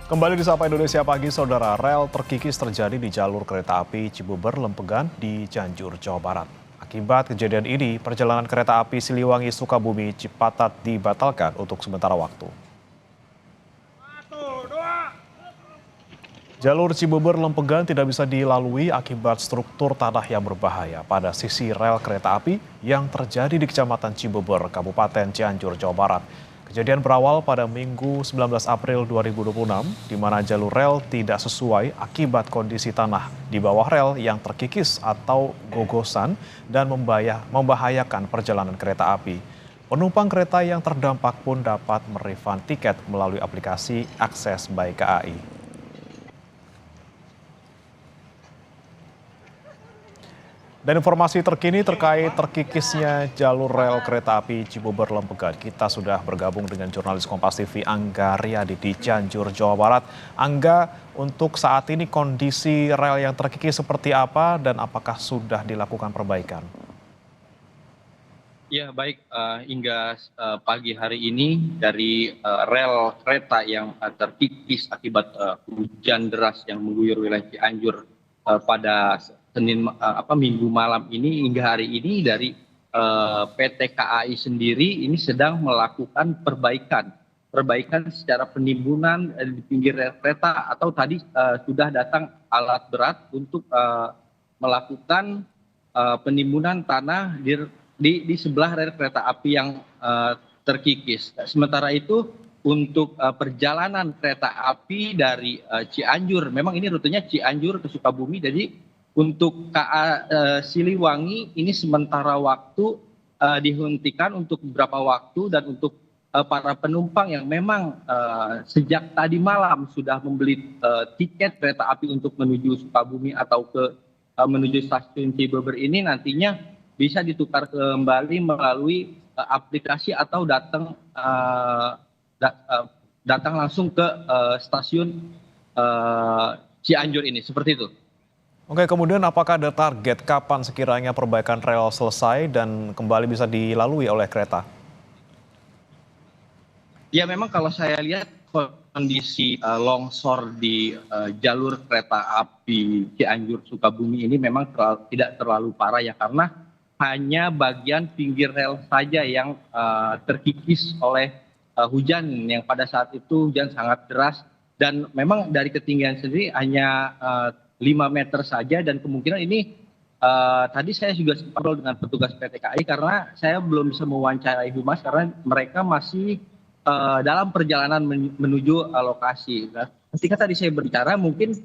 Kembali di Sapa Indonesia Pagi, Saudara. Rel terkikis terjadi di jalur kereta api Cibuber Lempegan di Cianjur, Jawa Barat. Akibat kejadian ini, perjalanan kereta api Siliwangi Sukabumi Cipatat dibatalkan untuk sementara waktu. Jalur Cibuber Lempegan tidak bisa dilalui akibat struktur tanah yang berbahaya pada sisi rel kereta api yang terjadi di Kecamatan Cibuber, Kabupaten Cianjur, Jawa Barat. Kejadian berawal pada Minggu 19 April 2026, di mana jalur rel tidak sesuai akibat kondisi tanah di bawah rel yang terkikis atau gogosan dan membahayakan perjalanan kereta api. Penumpang kereta yang terdampak pun dapat merefund tiket melalui aplikasi Akses by KAI. Dan informasi terkini terkait terkikisnya jalur rel kereta api Cibuber Lempegan, kita sudah bergabung dengan jurnalis Kompas TV Angga Riyadi di Cianjur, Jawa Barat. Angga, untuk saat ini kondisi rel yang terkikis seperti apa dan apakah sudah dilakukan perbaikan? Ya baik, hingga pagi hari ini dari rel kereta yang terkikis akibat hujan deras yang mengguyur wilayah Cianjur pada Minggu malam ini hingga hari ini dari PT KAI sendiri ini sedang melakukan perbaikan secara penimbunan di pinggir rel kereta, atau tadi sudah datang alat berat untuk melakukan penimbunan tanah di sebelah rel kereta api yang terkikis. Sementara itu untuk perjalanan kereta api dari Cianjur, memang ini rutenya Cianjur ke Sukabumi, jadi untuk KA Siliwangi ini sementara waktu dihentikan untuk beberapa waktu, dan untuk para penumpang yang memang sejak tadi malam sudah membeli tiket kereta api untuk menuju Sukabumi atau menuju stasiun Cibeber ini nantinya bisa ditukar kembali melalui aplikasi atau datang langsung ke stasiun Cianjur ini, seperti itu. Oke, kemudian apakah ada target kapan sekiranya perbaikan rel selesai dan kembali bisa dilalui oleh kereta? Ya memang kalau saya lihat kondisi longsor di jalur kereta api Cianjur Sukabumi ini memang tidak terlalu parah ya, karena hanya bagian pinggir rel saja yang terkikis oleh hujan yang pada saat itu hujan sangat deras, dan memang dari ketinggian sendiri hanya 5 meter saja, dan kemungkinan ini tadi saya juga sempat ngobrol dengan petugas PT KAI karena saya belum bisa mewawancarai humas karena mereka masih dalam perjalanan menuju lokasi. Nah, ketika tadi saya berbicara mungkin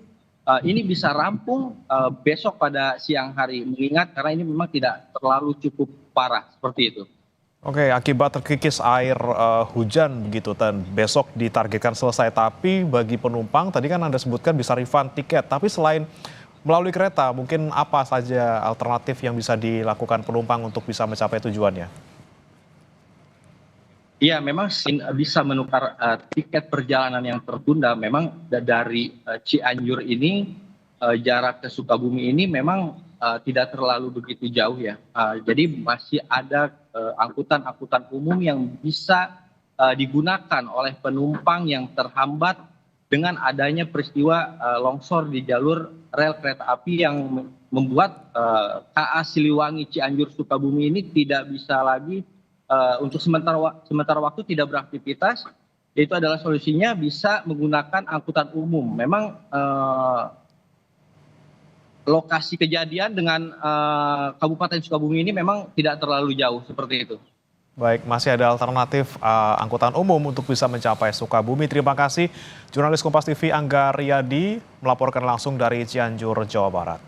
ini bisa rampung besok pada siang hari, mengingat karena ini memang tidak terlalu cukup parah seperti itu. Oke, akibat terkikis air hujan begitu, dan besok ditargetkan selesai. Tapi bagi penumpang, tadi kan Anda sebutkan bisa refund tiket. Tapi selain melalui kereta, mungkin apa saja alternatif yang bisa dilakukan penumpang untuk bisa mencapai tujuannya? Iya, memang bisa menukar tiket perjalanan yang tertunda. Memang dari Cianjur ini jarak ke Sukabumi ini memang tidak terlalu begitu jauh ya. Jadi masih ada angkutan umum yang bisa digunakan oleh penumpang yang terhambat dengan adanya peristiwa longsor di jalur rel kereta api yang membuat KA Siliwangi Cianjur Sukabumi ini tidak bisa lagi untuk sementara waktu tidak beraktivitas. Itu adalah solusinya bisa menggunakan angkutan umum. Memang lokasi kejadian dengan Kabupaten Sukabumi ini memang tidak terlalu jauh, seperti itu. Baik, masih ada alternatif angkutan umum untuk bisa mencapai Sukabumi. Terima kasih, jurnalis Kompas TV Angga Riyadi melaporkan langsung dari Cianjur, Jawa Barat.